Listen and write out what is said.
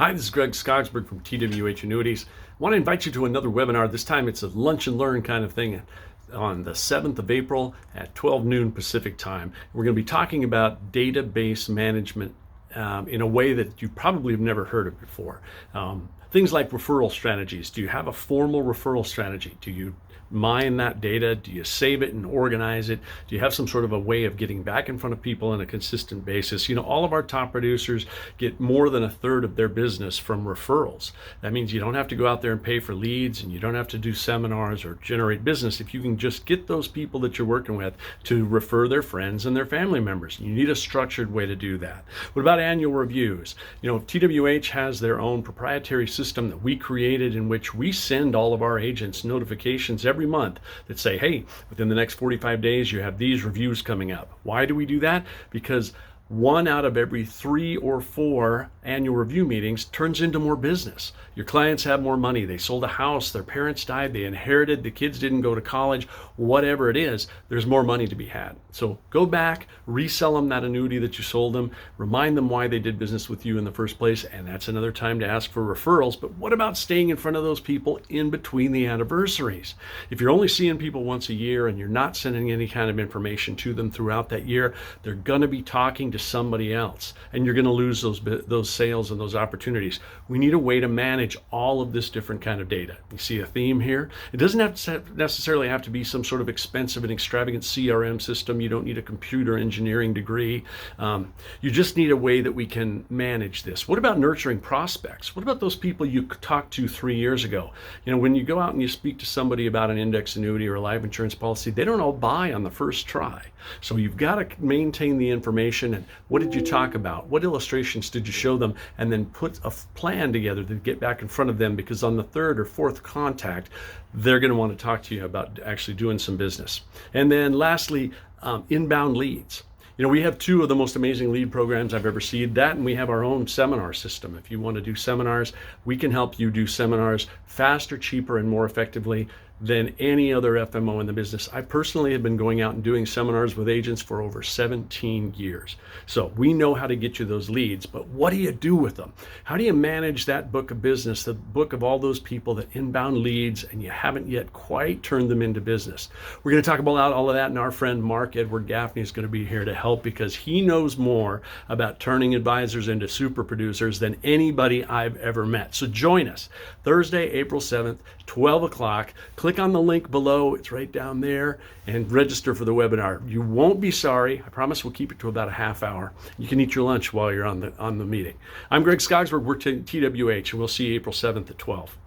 Hi, this is Greg Skogsberg from TWH Annuities. I want to invite you to another webinar. This time it's a lunch and learn kind of thing on the 7th of April at 12 noon Pacific time. We're going to be talking about database management in a way that you probably have never heard of before. Things like referral strategies. Do you have a formal referral strategy? Do you mine that data? Do you save it and organize it? Do you have some sort of a way of getting back in front of people on a consistent basis? You know, all of our top producers get more than a third of their business from referrals. That means you don't have to go out there and pay for leads, and you don't have to do seminars or generate business if you can just get those people that you're working with to refer their friends and their family members. You need a structured way to do that. What about annual reviews? You know, TWH has their own proprietary system that we created in which we send all of our agents notifications every month that say, hey, within the next 45 days, you have these reviews coming up. Why do we do that? Because 1 out of every 3 or 4 annual review meetings turns into more business. Your clients have more money. They sold a house, their parents died, they inherited, the kids didn't go to college, whatever it is, there's more money to be had. So go back, resell them that annuity that you sold them, remind them why they did business with you in the first place, and that's another time to ask for referrals. But what about staying in front of those people in between the anniversaries? If you're only seeing people once a year and you're not sending any kind of information to them throughout that year, they're going to be talking to somebody else, and you're going to lose those sales and those opportunities. We need a way to manage all of this different kind of data. You see a theme here? It doesn't necessarily have to be some sort of expensive and extravagant CRM system. You don't need a computer engineering degree. You just need a way that we can manage this. What about nurturing prospects? What about those people you talked to 3 years ago? You know, when you go out and you speak to somebody about an index annuity or a life insurance policy, they don't all buy on the first try. So you've got to maintain the information. And what did you talk about? What illustrations did you show them? And then put a plan together to get back in front of them, because on the 3rd or 4th contact, they're going to want to talk to you about actually doing some business. And then lastly, inbound leads. You know, we have 2 of the most amazing lead programs I've ever seen. That, and we have our own seminar system. If you want to do seminars, we can help you do seminars faster, cheaper, and more effectively than any other FMO in the business. I personally have been going out and doing seminars with agents for over 17 years. So we know how to get you those leads, but what do you do with them? How do you manage that book of business, the book of all those people that inbound leads and you haven't yet quite turned them into business? We're going to talk about all of that, and our friend Mark Edward Gaffney is going to be here to help, because he knows more about turning advisors into super producers than anybody I've ever met. So join us Thursday, April 7th, 12 o'clock. Click on the link below, it's right down there, and register for the webinar. You won't be sorry. I promise we'll keep it to about a half hour. You can eat your lunch while you're on the meeting. I'm Greg Skogsberg, we're TWH, and we'll see you April 7th at 12.